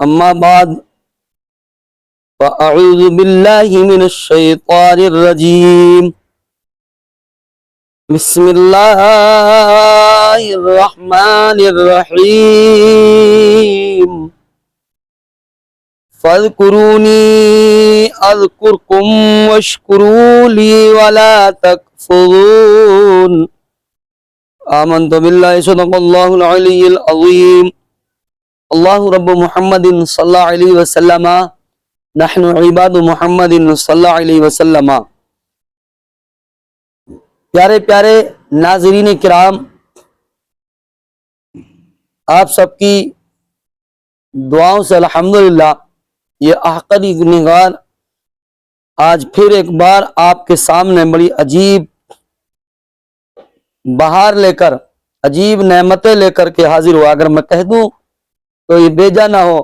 اما بعد فاعوذ باللہ من الشیطان الرجیم بسم اللہ الرحمن الرحیم فاذکرونی اذکرکم واشکروا لی ولا تکفرون آمنت باللہ صدق اللہ العلی العظیم اللہ رب محمد صلی اللہ علیہ وسلم نحن عباد محمد صلی اللہ علیہ وسلم۔ پیارے پیارے ناظرین کرام، آپ سب کی دعاؤں سے الحمدللہ یہ احقری گنہگار آج پھر ایک بار آپ کے سامنے بڑی عجیب بہار لے کر، عجیب نعمتیں لے کر کے حاضر ہوا۔ اگر میں کہہ دوں تو یہ بیجا نہ ہو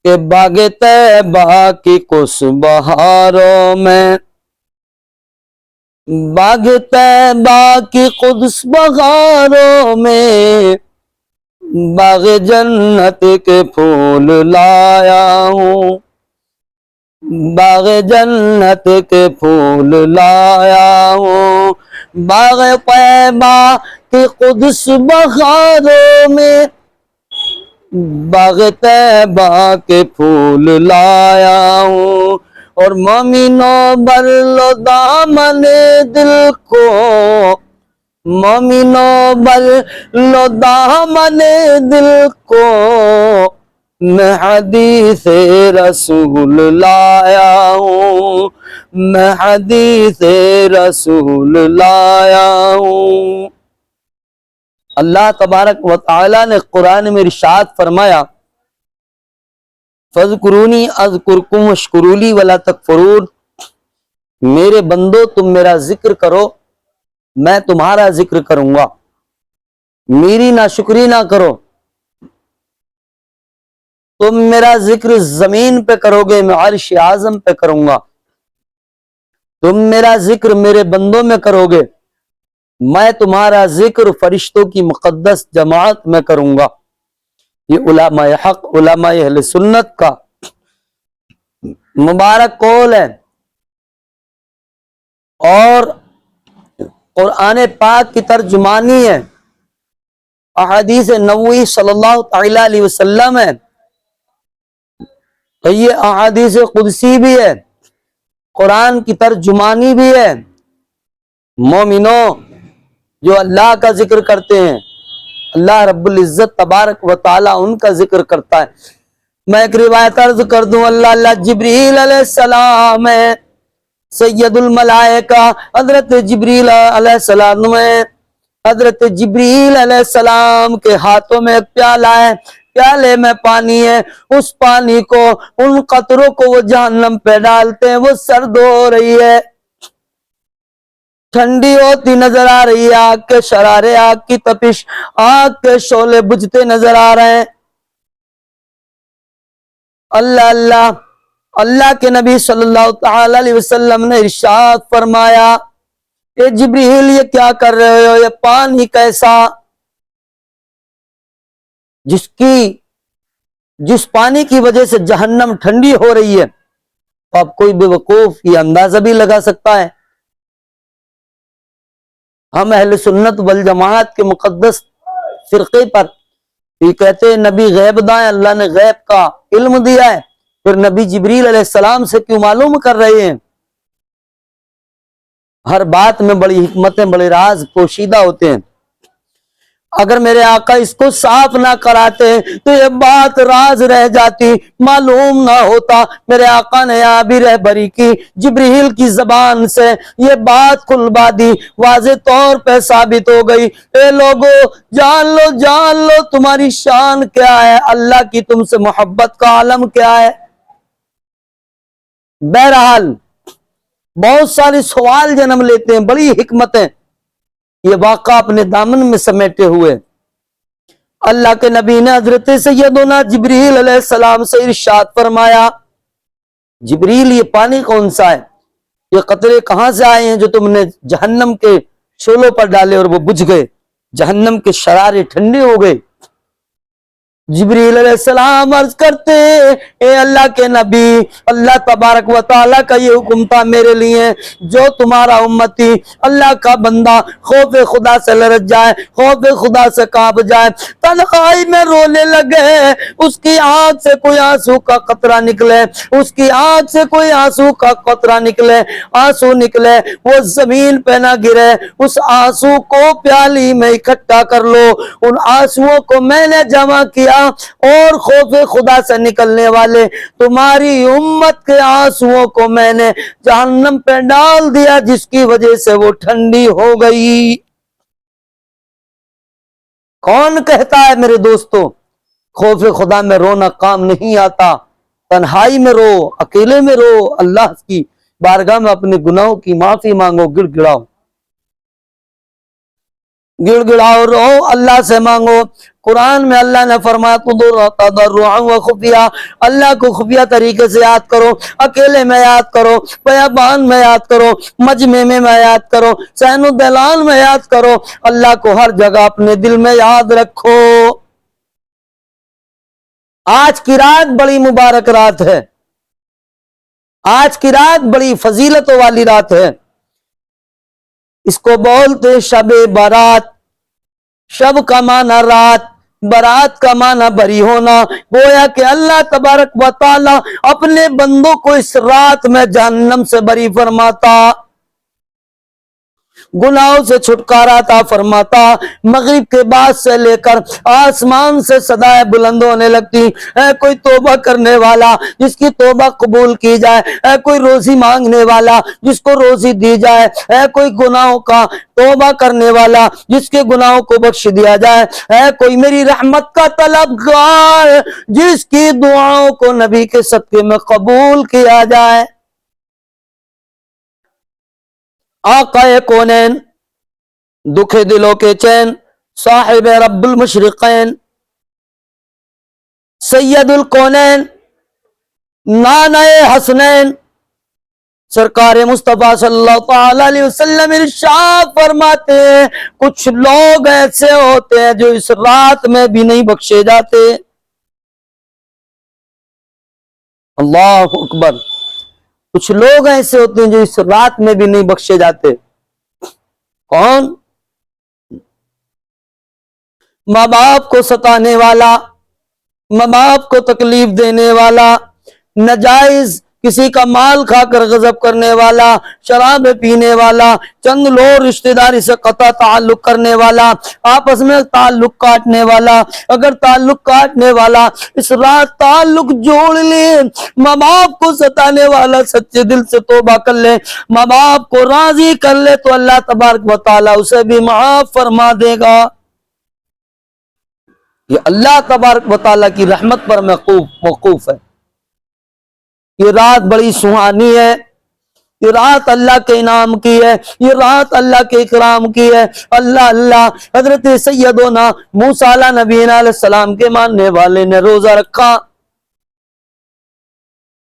کہ باغ طیبہ کی کس بہاروں میں، باغ طیبہ کی قدس بہاروں میں باغ جنت کے پھول لایا ہوں، باغ جنت کے پھول لایا ہوں، باغ طیبہ کی قدس بہاروں میں باغ طیبہ کے پھول لایا ہوں، اور مومنوں بر لو دامن دل کو، مومنوں بر لو دامن دل کو میں حدیث رسول لایا ہوں، میں حدیث رسول لایا ہوں۔ اللہ تبارک و تعالی نے قرآن میں ارشاد فرمایا فَاذْكُرُونِي أَذْكُرْكُمْ وَاشْكُرُوا لِي وَلَا تَكْفُرُونَ، میرے بندو تم میرا ذکر کرو میں تمہارا ذکر کروں گا، میری ناشکری نہ کرو۔ تم میرا ذکر زمین پہ کرو گے میں عرش اعظم پہ کروں گا، تم میرا ذکر میرے بندوں میں کرو گے میں تمہارا ذکر فرشتوں کی مقدس جماعت میں کروں گا۔ یہ علماء حق، علماء اہل سنت کا مبارک قول ہے، اور قرآن پاک کی ترجمانی ہے، احادیث نبوی صلی اللہ تعالی علیہ وسلم ہے، یہ احادیث قدسی بھی ہے، قرآن کی ترجمانی بھی ہے۔ مومنوں جو اللہ کا ذکر کرتے ہیں، اللہ رب العزت تبارک و تعالی ان کا ذکر کرتا ہے۔ میں ایک روایت عرض کر دوں، اللہ جبریل علیہ السلام ہے، سید الملائکہ حضرت جبریل علیہ السلام ہے، حضرت جبریل علیہ السلام کے ہاتھوں میں ایک پیالہ ہے، پیالے میں پانی ہے، اس پانی کو، ان قطروں کو وہ جہنم پہ ڈالتے ہیں، وہ سرد ہو رہی ہے، ٹھنڈی ہوتی نظر آ رہی ہے، آگ کے شرارے، آگ کی تپش، آگ کے شعلے بجھتے نظر آ رہے ہیں۔ اللہ اللہ اللہ کے نبی صلی اللہ تعالی علیہ وسلم نے ارشاد فرمایا کہ جبریل یہ کیا کر رہے ہو، یہ پانی کیسا، جس پانی کی وجہ سے جہنم ٹھنڈی ہو رہی ہے، اب کوئی بے وقوف یہ اندازہ بھی لگا سکتا ہے۔ ہم اہل سنت والجماعت کے مقدس فرقے پر یہ کہتے ہیں نبی غیب دائیں، اللہ نے غیب کا علم دیا ہے، پھر نبی جبریل علیہ السلام سے کیوں معلوم کر رہے ہیں؟ ہر بات میں بڑی حکمتیں، بڑے راز پوشیدہ ہوتے ہیں۔ اگر میرے آقا اس کو صاف نہ کراتے تو یہ بات راز رہ جاتی، معلوم نہ ہوتا۔ میرے آقا نے یہاں بھی رہبری کی، جبریل کی زبان سے یہ بات کھلوا دی، واضح طور پہ ثابت ہو گئی۔ اے لوگو جان لو تمہاری شان کیا ہے، اللہ کی تم سے محبت کا عالم کیا ہے۔ بہرحال بہت سارے سوال جنم لیتے ہیں، بڑی حکمتیں یہ واقعہ اپنے دامن میں سمیٹے ہوئے۔ اللہ کے نبی نے حضرت سیدنا جبریل علیہ السلام سے ارشاد فرمایا جبریل یہ پانی کون سا ہے، یہ قطرے کہاں سے آئے ہیں جو تم نے جہنم کے شعلوں پر ڈالے اور وہ بجھ گئے، جہنم کے شرارے ٹھنڈے ہو گئے۔ جبریل علیہ السلام عرض کرتے اے اللہ کے نبی، اللہ تبارک و تعالیٰ کا یہ حکم تھا میرے لیے، جو تمہارا امتی اللہ کا بندہ خوف خدا سے لرز جائے، خوف خدا سے کانپ جائے، تنہائی میں رونے لگے، اس کی آنکھ سے کوئی آنسو کا قطرہ نکلے، اس کی آنکھ سے کوئی آنسو کا قطرہ نکلے، آنسو نکلے، وہ زمین پہ نہ گرے، اس آنسو کو پیالی میں اکٹھا کر لو، ان آنسوؤں کو میں نے جمع کیا اور خوف خدا سے نکلنے والے تمہاری امت کے آنسوؤں کو میں نے جہنم پہ ڈال دیا، جس کی وجہ سے وہ ٹھنڈی ہو گئی۔ کون کہتا ہے میرے دوستو خوف خدا میں رونا کام نہیں آتا؟ تنہائی میں رو، اکیلے میں رو، اللہ کی بارگاہ میں اپنے گناہوں کی معافی مانگو، گڑ گڑاؤ، گڑ گڑاؤ، رو، اللہ سے مانگو۔ قرآن میں اللہ نے فرمایا تضرعا و خفیہ، اللہ کو خفیہ طریقے سے یاد کرو، اکیلے میں یاد کرو، بیابان میں یاد کرو، مجمع میں یاد کرو، سین و دلال میں یاد کرو، اللہ کو ہر جگہ اپنے دل میں یاد رکھو۔ آج کی رات بڑی مبارک رات ہے، آج کی رات بڑی فضیلتوں والی رات ہے، اس کو بولتے شب بارات۔ شب کا معنی رات، برات کا معنی بری ہونا، گویا کہ اللہ تبارک و تعالی اپنے بندوں کو اس رات میں جہنم سے بری فرماتا، گناہوں سے چھٹکارا عطا فرماتا۔ مغرب کے بعد سے لے کر آسمان سے صدائیں بلند ہونے لگتی، اے کوئی توبہ کرنے والا جس کی توبہ قبول کی جائے، اے کوئی روزی مانگنے والا جس کو روزی دی جائے، اے کوئی گناہوں کا توبہ کرنے والا جس کے گناہوں کو بخش دیا جائے، اے کوئی میری رحمت کا طلبگار جس کی دعاؤں کو نبی کے صدقے میں قبول کیا جائے۔ آقا کونین، دکھ دلوں کے چین، صاحب رب المشرقین، سید الکونین، نانہ حسنین، سرکار مصطفیٰ صلی اللہ تعالی علیہ وسلم ارشاد فرماتے ہیں کچھ لوگ ایسے ہوتے ہیں جو اس رات میں بھی نہیں بخشے جاتے۔ اللہ اکبر، کچھ لوگ ایسے ہوتے ہیں جو اس رات میں بھی نہیں بخشے جاتے۔ کون؟ ماں باپ کو ستانے والا، ماں باپ کو تکلیف دینے والا، ناجائز کسی کا مال کھا کر غضب کرنے والا، شراب پینے والا، چند لوگ رشتہ داری سے قطع تعلق کرنے والا، آپس میں تعلق کاٹنے والا۔ اگر تعلق کاٹنے والا اس رات تعلق جوڑ لے، ماں باپ کو ستانے والا سچے دل سے توبہ کر لے، ماں باپ کو راضی کر لے، تو اللہ تبارک و تعالیٰ اسے بھی معاف فرما دے گا۔ یہ اللہ تبارک و تعالیٰ کی رحمت پر موقوف ہے۔ یہ رات بڑی سہانی ہے، یہ رات اللہ کے انعام کی ہے، یہ رات اللہ کے اکرام کی ہے۔ اللہ حضرت سیدنا موسیٰ علیہ نبینا علیہ السلام کے ماننے والے نے روزہ رکھا۔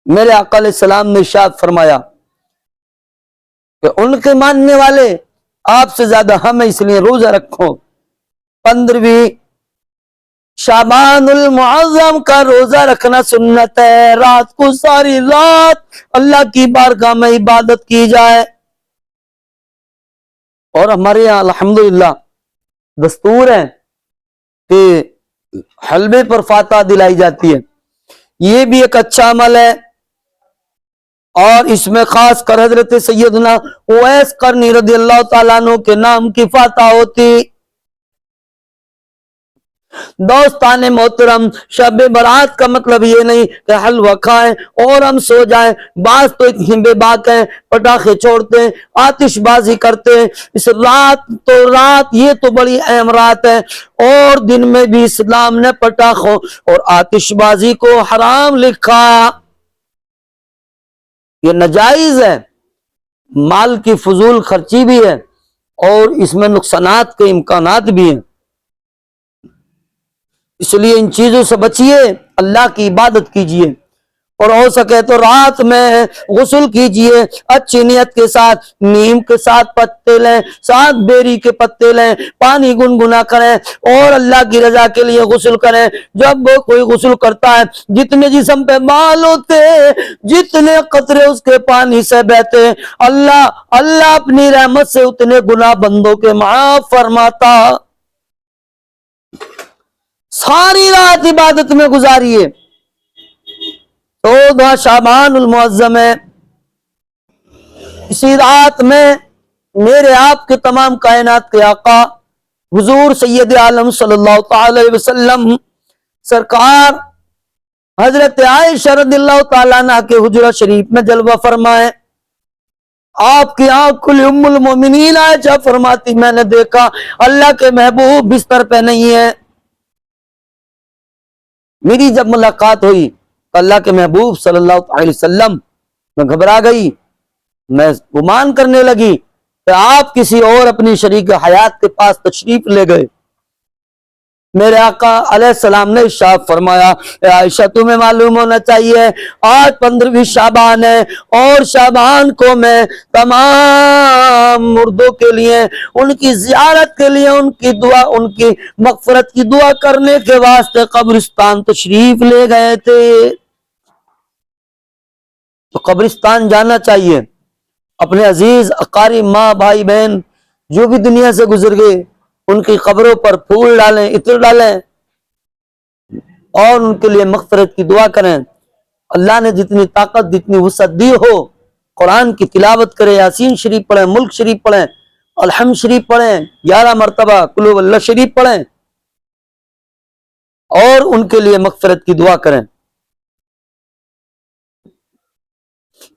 میرے آقا علیہ السلام نے ارشاد فرمایا کہ ان کے ماننے والے آپ سے زیادہ ہم اس لیے روزہ رکھو۔ 15ویں شعبان المعظم کا روزہ رکھنا سنت ہے، رات کو ساری رات اللہ کی بارگاہ میں عبادت کی جائے۔ اور ہمارے یہاں الحمدللہ دستور ہے کہ حلبے پر فاتحہ دلائی جاتی ہے، یہ بھی ایک اچھا عمل ہے۔ اور اس میں خاص کر حضرت سیدنا اویس قرنی رضی اللہ تعالیٰ عنہ کے نام کی فاتحہ ہوتی۔ دوستان محترم، شب برات کا مطلب یہ نہیں کہ حلوہ کھائیں اور ہم سو جائیں۔ بعض تو اتنی بے باک ہیں، پٹاخے چھوڑتے ہیں، آتش بازی کرتے ہیں۔ اس رات یہ تو بڑی اہم رات ہے، اور دن میں بھی اسلام نے پٹاخوں اور آتش بازی کو حرام لکھا۔ یہ ناجائز ہے، مال کی فضول خرچی بھی ہے، اور اس میں نقصانات کے امکانات بھی ہیں۔ اس لیے ان چیزوں سے بچیے، اللہ کی عبادت کیجیے۔ اور ہو سکے تو رات میں غسل کیجئے اچھی نیت کے ساتھ، نیم کے ساتھ پتے لیں، 7 بیری کے پتے لیں، پانی گنگنا کریں اور اللہ کی رضا کے لیے غسل کریں۔ جب وہ کوئی غسل کرتا ہے، جتنے جسم پہ بال ہوتے ہیں، جتنے قطرے اس کے پانی سے بہتے ہیں، اللہ اپنی رحمت سے اتنے گناہ بندوں کے معاف فرماتا۔ ساری رات عبادت میں گزاریے۔ 14 شعبان المعظم ہے، اسی رات میں میرے آپ کے تمام کائنات کے آقا حضور سید عالم صلی اللہ تعالی علیہ وسلم سرکار حضرت عائشہ رضی اللہ تعالیٰ عنہ کے حجرہ شریف میں جلوہ فرمائے۔ آپ کی آنکھ کھلی، ام المومنین عائشہ فرماتی میں نے دیکھا اللہ کے محبوب بستر پہ نہیں ہے۔ میری جب ملاقات ہوئی تو اللہ کے محبوب صلی اللہ علیہ وسلم میں گھبرا گئی، میں گمان کرنے لگی کہ آپ کسی اور اپنی شریک حیات کے پاس تشریف لے گئے۔ میرے آقا علیہ السلام نے ارشاد فرمایا، اے عائشہ تمہیں معلوم ہونا چاہیے آج 15ویں شعبان ہے، اور شعبان کو میں تمام مردوں کے لیے ان کی زیارت کے لیے، ان کی دعا، ان کی مغفرت کی دعا کرنے کے واسطے قبرستان تشریف لے گئے تھے۔ تو قبرستان جانا چاہیے، اپنے عزیز اقارب، ماں بھائی بہن جو بھی دنیا سے گزر گئے ان کی قبروں پر پھول ڈالیں، عطر ڈالیں اور ان کے لیے مغفرت کی دعا کریں۔ اللہ نے جتنی طاقت، جتنی وسعت دی ہو، قرآن کی تلاوت کریں، یاسین شریف پڑھیں، ملک شریف پڑھیں، الحمد شریف پڑھیں، 11 مرتبہ قل هو اللہ شریف پڑھیں اور ان کے لیے مغفرت کی دعا کریں۔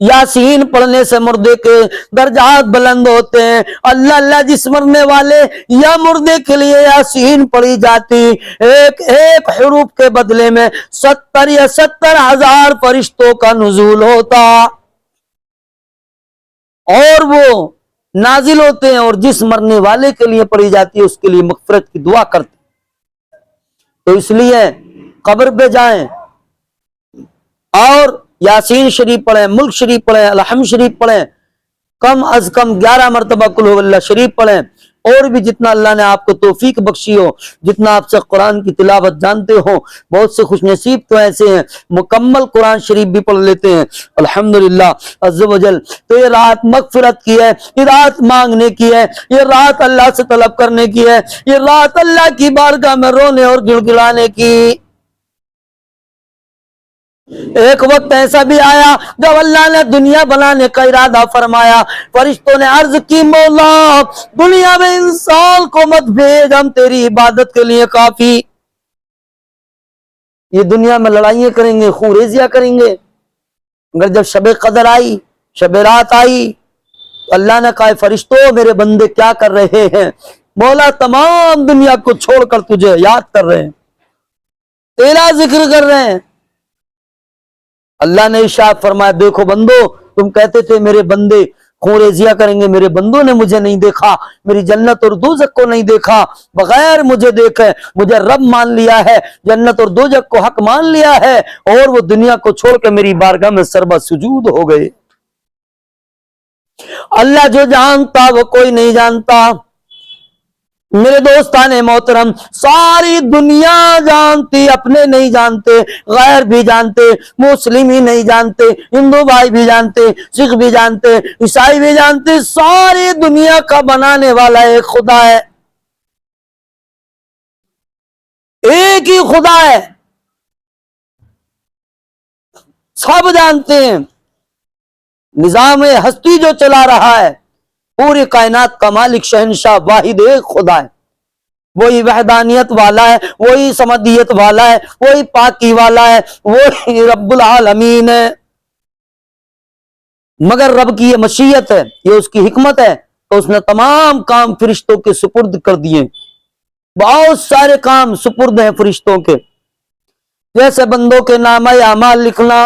یاسین پڑھنے سے مردے کے درجات بلند ہوتے ہیں۔ اللہ اللہ جس مرنے والے یا مردے کے لیے یاسین پڑھی جاتی، ایک ایک حروف کے بدلے میں 70 یا 70,000 فرشتوں کا نزول ہوتا، اور وہ نازل ہوتے ہیں، اور جس مرنے والے کے لیے پڑھی جاتی ہے اس کے لیے مغفرت کی دعا کرتے۔ تو اس لیے قبر پہ جائیں اور یاسین شریف پڑھیں، ملک شریف پڑھیں، الحمد شریف پڑھیں، کم از کم 11 مرتبہ قل هو اللہ شریف پڑھیں، اور بھی جتنا اللہ نے آپ کو توفیق بخشی ہو، جتنا آپ سے قرآن کی تلاوت جانتے ہو۔ بہت سے خوش نصیب تو ایسے ہیں مکمل قرآن شریف بھی پڑھ لیتے ہیں، الحمدللہ عز و جل۔ تو یہ رات مغفرت کی ہے، یہ رات مانگنے کی ہے، یہ رات اللہ سے طلب کرنے کی ہے، یہ رات اللہ کی بارگاہ میں رونے اور گڑ گڑانے کی۔ ایک وقت ایسا بھی آیا جب اللہ نے دنیا بنانے کا ارادہ فرمایا، فرشتوں نے عرض کی مولا دنیا میں انسان کو مت بھیج، ہم تیری عبادت کے لیے کافی۔ یہ دنیا میں لڑائیاں کریں گے، خون ریزیاں کریں گے، مگر جب شب قدر آئی، شب رات آئی، تو اللہ نے کہا فرشتوں میرے بندے کیا کر رہے ہیں؟ مولا تمام دنیا کو چھوڑ کر تجھے یاد کر رہے ہیں، تیرا ذکر کر رہے ہیں۔ اللہ نے ارشاد فرمایا دیکھو بندو، تم کہتے تھے میرے بندے خون ریزیاں کریں گے، میرے بندوں نے مجھے نہیں دیکھا، میری جنت اور دوزخ کو نہیں دیکھا، بغیر مجھے دیکھے مجھے رب مان لیا ہے، جنت اور دوزخ کو حق مان لیا ہے، اور وہ دنیا کو چھوڑ کے میری بارگاہ میں سربہ سجود ہو گئے۔ اللہ جو جانتا وہ کوئی نہیں جانتا۔ میرے دوستان محترم، ساری دنیا جانتی، اپنے نہیں جانتے، غیر بھی جانتے، مسلم ہی نہیں جانتے، ہندو بھائی بھی جانتے، سکھ بھی جانتے، عیسائی بھی جانتے، ساری دنیا کا بنانے والا ایک خدا ہے، ایک ہی خدا ہے، سب جانتے ہیں۔ نظام ہستی جو چلا رہا ہے، پوری کائنات کا مالک شہنشاہ واحد ایک خدا ہے، وہی وحدانیت والا ہے، وہی سمدیت والا ہے، وہی پاکی والا ہے، وہی رب العالمین ہے۔ مگر رب کی یہ مشیت ہے، یہ اس کی حکمت ہے، تو اس نے تمام کام فرشتوں کے سپرد کر دیے، بہت سارے کام سپرد ہیں فرشتوں کے، جیسے بندوں کے نامہ اعمال لکھنا،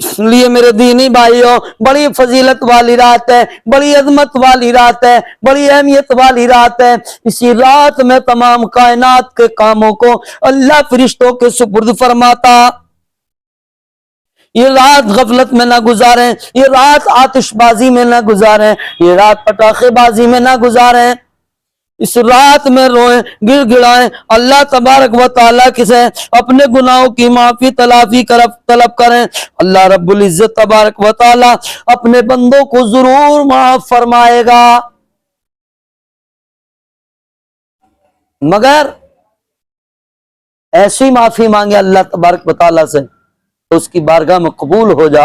اس لیے میرے دینی بھائیوں بڑی فضیلت والی رات ہے، بڑی عظمت والی رات ہے، بڑی اہمیت والی رات ہے۔ اسی رات میں تمام کائنات کے کاموں کو اللہ فرشتوں کے سپرد فرماتا۔ یہ رات غفلت میں نہ گزاریں، یہ رات آتش بازی میں نہ گزاریں، یہ رات پٹاخے بازی میں نہ گزاریں۔ اس رات میں روئیں، گر گڑائیں، اللہ تبارک و تعالیٰ سے اپنے گناہوں کی معافی تلافی طلب کریں۔ اللہ رب العزت تبارک و تعالیٰ اپنے بندوں کو ضرور معاف فرمائے گا، مگر ایسی معافی مانگے اللہ تبارک و تعالیٰ سے اس کی بارگاہ میں قبول ہو جا۔